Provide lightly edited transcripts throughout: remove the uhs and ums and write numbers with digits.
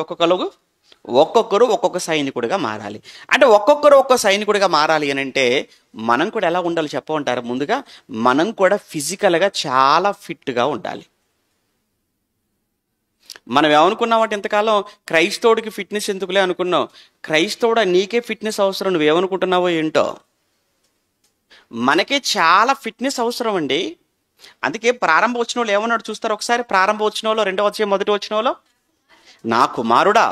ఒక్కొక్కరు ఒక్కొక్కరు ఒక్కొక్క సైనికుడిగా మారాలి. అంటే ఒక్కొక్కరు ఒక్కొక్క సైనికుడిగా మారాలి అని అంటే మనం కూడా ఎలా ఉండాలి చెప్పమంటారు? ముందుగా మనం కూడా ఫిజికల్గా చాలా ఫిట్గా ఉండాలి. మనం ఏమనుకున్నామంటే ఇంతకాలం క్రైస్తవుడికి ఫిట్నెస్ ఎందుకులే అనుకున్నావు. క్రైస్తవుడు నీకే ఫిట్నెస్ అవసరం, నువ్వేమనుకుంటున్నావో ఏంటో. మనకే చాలా ఫిట్నెస్ అవసరం అండి. అందుకే ప్రారంభ వచనంలో ఏమన్నాడు చూస్తారు ఒకసారి. ప్రారంభ వచనంలో 2వ అధ్యాయం 1వ వచనంలో, నా కుమారుడా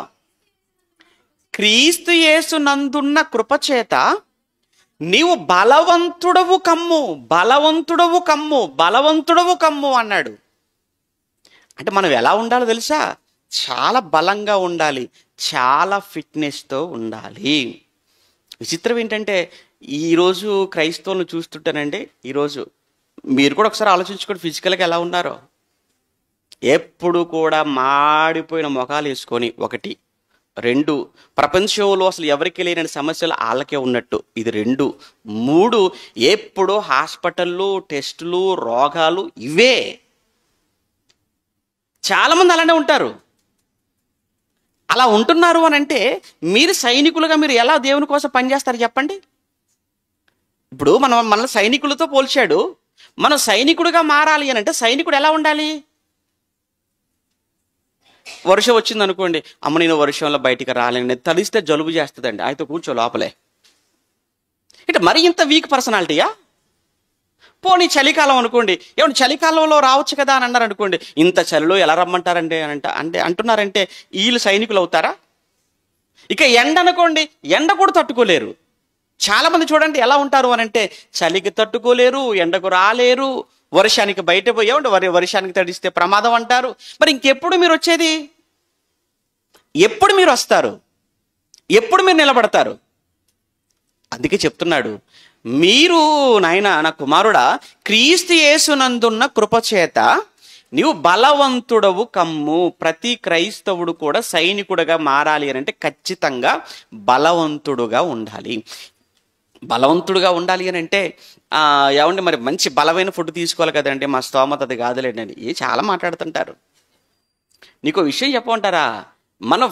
క్రీస్తు యేసు నందున్న కృపచేత నీవు బలవంతుడవు కమ్ము, బలవంతుడవు కమ్ము, బలవంతుడవు కమ్ము అన్నాడు. అంటే మనం ఎలా ఉండాలో తెలుసా? చాలా బలంగా ఉండాలి, చాలా ఫిట్నెస్తో ఉండాలి. విచిత్రం ఏంటంటే ఈరోజు క్రైస్తవులను చూస్తుంటానండి. ఈరోజు మీరు కూడా ఒకసారి ఆలోచించుకోండి, ఫిజికల్గా ఎలా ఉన్నారో. ఎప్పుడు కూడా మాడిపోయిన ముఖాలు వేసుకొని, 1, 2 ప్రపంచంలో అసలు ఎవరికి లేని సమస్యలు వాళ్ళకే ఉన్నట్టు, ఇది 2, 3 ఎప్పుడు హాస్పిటళ్ళు, టెస్టులు, రోగాలు ఇవే. చాలామంది అలానే ఉంటారు. అలా ఉంటున్నారు అని అంటే మీరు సైనికులుగా మీరు ఎలా దేవుని కోసం పనిచేస్తారు చెప్పండి? ఇప్పుడు మనల్ని సైనికులతో పోల్చాడు. మనం సైనికుడిగా మారాలి అని అంటే సైనికుడు ఎలా ఉండాలి? వర్షం వచ్చింది అనుకోండి, అమ్మ నేను వర్షంలో బయటికి రాలేని, తడిస్తే జలుబు చేస్తుందండి, అయితే కూర్చో లోపలే. అంటే మరి ఇంత వీక్ పర్సనాలిటీయా? పోనీ చలికాలం అనుకోండి, ఏమంటే చలికాలంలో రావచ్చు కదా అని అన్నారు అనుకోండి, ఇంత చలిలో ఎలా రమ్మంటారండి అంటే అంటున్నారంటే వీళ్ళు సైనికులు అవుతారా? ఇక ఎండ అనుకోండి, ఎండ కూడా తట్టుకోలేరు. చాలామంది చూడండి ఎలా ఉంటారు అని అంటే చలికి తట్టుకోలేరు, ఎండకు రాలేరు, వర్షానికి బయట పోయేవాడు వర్షానికి తడిస్తే ప్రమాదం అంటారు. మరి ఇంకెప్పుడు మీరు వచ్చేది? ఎప్పుడు మీరు వస్తారు? ఎప్పుడు మీరు నిలబడతారు? అందుకే చెప్తున్నాడు, మీరు నాయన నా కుమారుడా క్రీస్తు యేసునందున్న కృపచేత నీవు బలవంతుడవు కమ్ము. ప్రతి క్రైస్తవుడు కూడా సైనికుడుగా మారాలి అని అంటే ఖచ్చితంగా బలవంతుడుగా ఉండాలి. బలవంతుడుగా ఉండాలి అని అంటే ఏమండి మరి మంచి బలమైన ఫుడ్ తీసుకోవాలి కదండి, మా స్తోమత అది కాదులేండి అని చాలా మాట్లాడుతుంటారు. నీకు విషయం చెప్పమంటారా? మన